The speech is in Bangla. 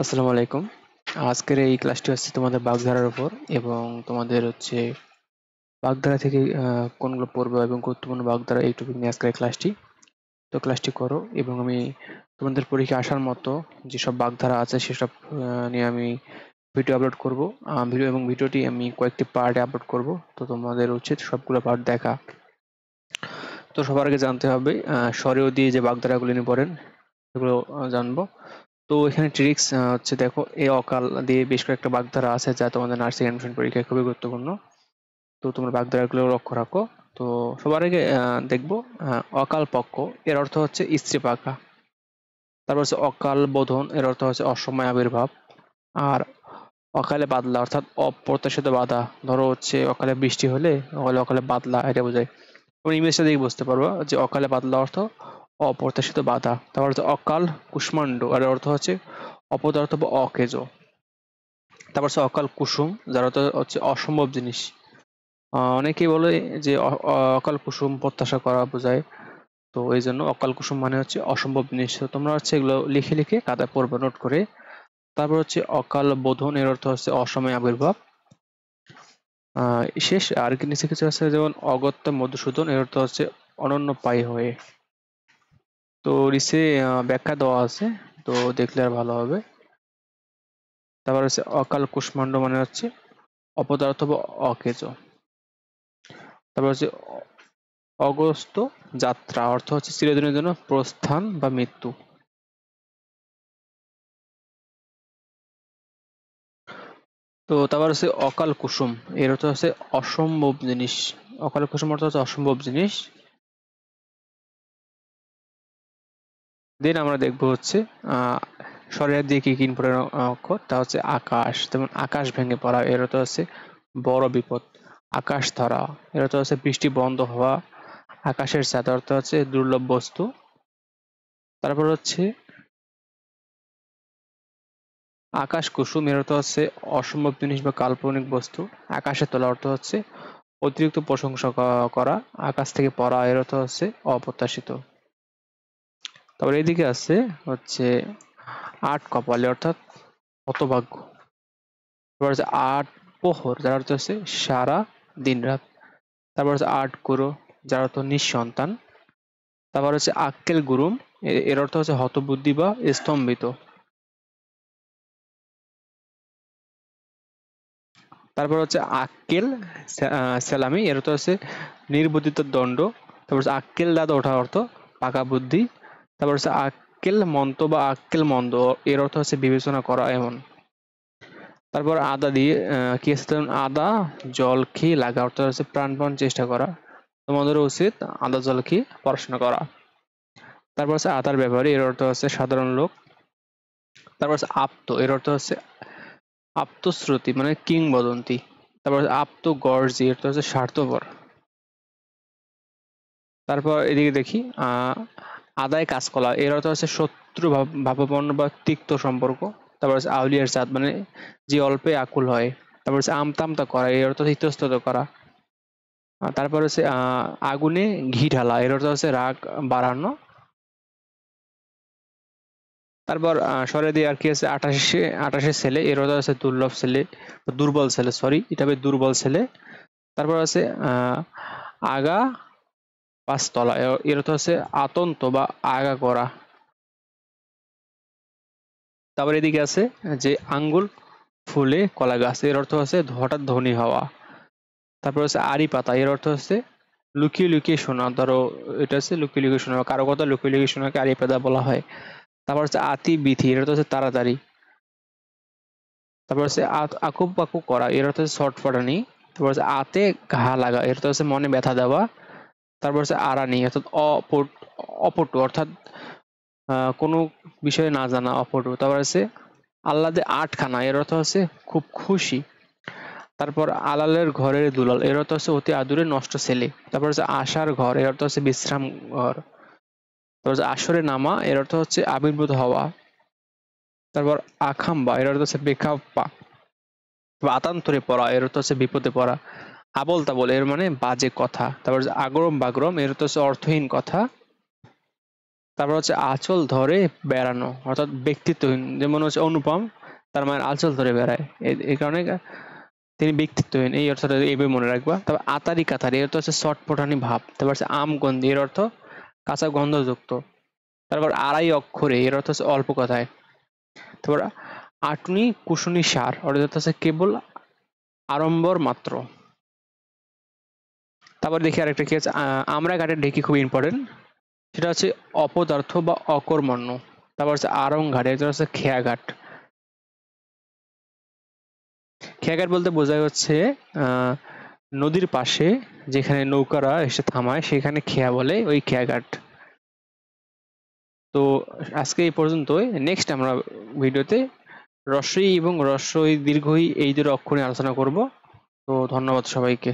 আসসালামু আলাইকুম। আজকের এই ক্লাসটি হচ্ছে তোমাদের বাগধারার উপর এবং তোমাদের হচ্ছে বাগধারা থেকে কোনগুলো পড়বে এবং গুরুত্বপূর্ণ বাগধারা এই টপিক নিয়ে আজকের এই ক্লাসটি। তো ক্লাসটি করো এবং আমি তোমাদের পরীক্ষা আসার মতো যেসব বাগধারা আছে সেসব নিয়ে আমি ভিডিও আপলোড করব। ভিডিওটি আমি কয়েকটি পার্টে আপলোড করব। তো তোমাদের উচিত সবগুলো পার্ট দেখা। তো সবার আগে জানতে হবে স্বরেও দিয়ে যে বাগধারাগুলি নিয়ে পড়েন সেগুলো জানবো। তো এখানে ট্রিক্স হচ্ছে দেখো এই অকাল দিয়ে বেশ কয়েকটা বাগধারা আছে যা তোমাদের নার্সিং অ্যাডমিশন পরীক্ষায় খুবই গুরুত্বপূর্ণ। তো তোমরা বাগধারাগুলো লক্ষ্য রাখো। তো সবার আগে দেখবো অকাল পক্ষ এর অর্থ হচ্ছে স্ত্রী পাকা। তারপর হচ্ছে অকাল বোধন এর অর্থ হচ্ছে অসময় আবির্ভাব। আর অকালে বাদলা অর্থাৎ অপ্রত্যাশিত বাধা। ধরো হচ্ছে অকালে বৃষ্টি হলে অকালে বাদলা এটা বোঝায়। তুমি ইমেজটা দেখে বুঝতে পারবো যে অকালে বাদলা অর্থ অপ্রত্যাশিত বাধা। তারপর হচ্ছে অকাল কুষ্মাণ্ড এর অর্থ হচ্ছে অপদার্থ বা অকেজ। তারপর হচ্ছে অকাল কুসুম যার অর্থ হচ্ছে অসম্ভব জিনিস। অনেকেই বলে যে অকাল কুসুম প্রত্যাশা করা বোঝায়। তো এই জন্য অকাল কুসুম মানে হচ্ছে অসম্ভব জিনিস। তো তোমরা হচ্ছে এগুলো লিখে লিখে খাতায় পড়বে নোট করে। তারপর হচ্ছে অকাল বোধন এর অর্থ হচ্ছে অসময় আবির্ভাব। শেষ আর কি নিচে কিছু আছে যেমন অগত্য মধুসূদন এর অর্থ হচ্ছে অনন্য পায় হয়ে। তো নিচে ব্যাখ্যা দেওয়া আছে, তো দেখলে আর ভালো হবে। তারপর হচ্ছে অকাল কুষ্মাণ্ড মানে হচ্ছে অপদার্থ বা অকেজ। তারপর হচ্ছে অগস্ত যাত্রা অর্থ হচ্ছে চিরদিনের জন্য প্রস্থান বা মৃত্যু। তো তারপর হচ্ছে অকাল কুসুম এর অর্থ হচ্ছে অসম্ভব জিনিস। অকাল কুসুম অর্থ হচ্ছে অসম্ভব জিনিস। দেন আমরা দেখবো হচ্ছে আহ স্বরের দিয়ে কি কি ইম্পর্টেন্ট অক্ষর, তা হচ্ছে আকাশ, যেমন আকাশ ভেঙে পড়া এর অর্থ হচ্ছে বড় বিপদ। আকাশ ধরা এর অর্থ হচ্ছে বৃষ্টি বন্ধ হওয়া। আকাশের চাঁদ অর্থ হচ্ছে দুর্লভ বস্তু। তারপর হচ্ছে আকাশ কুসুম এর অর্থ হচ্ছে অসম্ভব জিনিস বা কাল্পনিক বস্তু। আকাশে তোলা অর্থ হচ্ছে অতিরিক্ত প্রশংসা করা। আকাশ থেকে পড়া এর অর্থ হচ্ছে অপ্রত্যাশিত। তারপর এদিকে আছে হচ্ছে আট কপালে অর্থাৎ হতভাগ্য। তারপর হচ্ছে আট প্রহর যার অর্থ হচ্ছে সারা দিন রাত। তারপর হচ্ছে আট গুরু যার অর্থ নিঃসন্তান। তারপর হচ্ছে আক্কেল গুরুম এর অর্থ হচ্ছে হতবুদ্ধি বা স্তম্ভিত। তারপর হচ্ছে আক্কেল সেলামি এর অর্থ হচ্ছে নির্বুদ্ধিত দণ্ড। তারপর হচ্ছে আক্কেল দাঁত ওঠা অর্থ পাকা বুদ্ধি। তারপর হচ্ছে আক্কেল মন্ত বা আক্কেল মন্দ এর অর্থ হচ্ছে বিবেচনা করা এমন। তারপর আদা দিয়ে কি আছে যেমন আদা জল খেয়ে লাগা অর্থ হচ্ছে প্রাণপণ চেষ্টা করা। তোমাদের উচিত আদা জল খেয়ে পড়াশোনা করা। তারপর হচ্ছে আদার ব্যাপারে এর অর্থ হচ্ছে সাধারণ লোক। তারপর হচ্ছে আপ্ত এর অর্থ হচ্ছে আপ্তশ্রুতি মানে কিংবদন্তি। তারপর হচ্ছে আপ্ত গর্জি এর অর্থ হচ্ছে স্বার্থপর। তারপর এদিকে দেখি আদায় কাঁচকলা এর অর্থ হচ্ছে শত্রু ভাবাপন্ন বা তিক্ত সম্পর্ক। তারপর হচ্ছে আউলিয়ার জাত মানে যে অল্পে আকুল হয়। তারপর হচ্ছে আমতামতা করা এর অর্থ হচ্ছে ইতস্তত করা। তারপর হচ্ছে আগুনে ঘি ঢালা এর অর্থ হচ্ছে রাগ বাড়ানো। তারপর স্বরে দিয়ে আর কি আছে আঠাশে আঠাশে ছেলে এর অর্থ হচ্ছে দুর্লভ ছেলে, দুর্বল ছেলে, সরি এটা হবে দুর্বল ছেলে। তারপর আছে আগা পাঁচতলা এর অর্থ হচ্ছে আতন্ত বা আগা করা। তারপর এদিকে আছে যে আঙ্গুল ফুলে কলা গাছ এর অর্থ হচ্ছে হঠাৎ ধনী হওয়া। তারপর হচ্ছে আড়ি পাতা এর অর্থ হচ্ছে লুকিয়ে লুকিয়ে শোনা। ধরো এটা হচ্ছে লুকিয়ে লুকিয়ে শোনা, কারো কথা লুকিয়ে লুকিয়ে শোনাকে আড়ি পাতা বলা হয়। তারপর হচ্ছে আতি বিথি এর অর্থ হচ্ছে তাড়াতাড়ি। তারপর হচ্ছে আকুপ পাকু করা এর অর্থ হচ্ছে ছটফটানি। তারপর হচ্ছে আতে ঘা লাগা এর অর্থ হচ্ছে মনে ব্যথা দেওয়া। তারপর হচ্ছে আড়ানি অর্থাৎ অপটু অর্থাৎ কোনো বিষয়ে না জানা অপটু। তারপর হচ্ছে আহ্লাদে আটখানা এর অর্থ হচ্ছে খুব খুশি। তারপর আলালের ঘরের দুলাল এর অর্থ হচ্ছে অতি আদুরে নষ্ট ছেলে। তারপর হচ্ছে আশার ঘর এর অর্থ হচ্ছে বিশ্রাম ঘর। তারপর হচ্ছে আসরে নামা এর অর্থ হচ্ছে আবির্ভূত হওয়া। তারপর আখাম্বা এর অর্থ হচ্ছে বেখাপ্পা। আতান্তরে পড়া এর অর্থ হচ্ছে বিপদে পড়া। আবল তাবল এর মানে বাজে কথা। তারপর হচ্ছে আগরম বাগরম এর অর্থ হচ্ছে অর্থহীন কথা। তারপর হচ্ছে আঁচল ধরে বেড়ানো, অর্থাৎ ব্যক্তিত্বহীন। যেমন হচ্ছে অনুপম, তার মানে আঁচল ধরে বেড়ায়, এই কারণে তিনি ব্যক্তিত্বহীন, এই অর্থটা এইভাবে মনে রাখবা। তারপর আতারি কাতারি, এর অর্থ হচ্ছে চটপটানি ভাব। তারপর হচ্ছে আমগন্ধি, এর অর্থ কাঁচা গন্ধযুক্ত। তারপর আড়াই অক্ষরে, এর অর্থ হচ্ছে অল্প কথায়। তারপর আটুনি কুশনি সার, অর্থাৎ হচ্ছে কেবল আড়ম্বর মাত্র। তারপর দেখি আরেকটা কি আছে, আমরা ঘাটের ঢেকি, খুব ইম্পর্টেন্ট। সেটা হচ্ছে অপদার্থ বা অকর্মণ্য। তারপর হচ্ছে আড়ং ঘাট, এটা হচ্ছে খেয়াঘাট। খেয়াঘাট বলতে বোঝায় হচ্ছে নদীর পাশে যেখানে নৌকারা এসে থামায় সেখানে খেয়া বলে, ওই খেয়াঘাট। তো আজকে এই পর্যন্তই। নেক্সট আমরা ভিডিওতে রস্বই এবং রস্বই দীর্ঘই এই দুটো অক্ষর নিয়ে আলোচনা করব। তো ধন্যবাদ সবাইকে।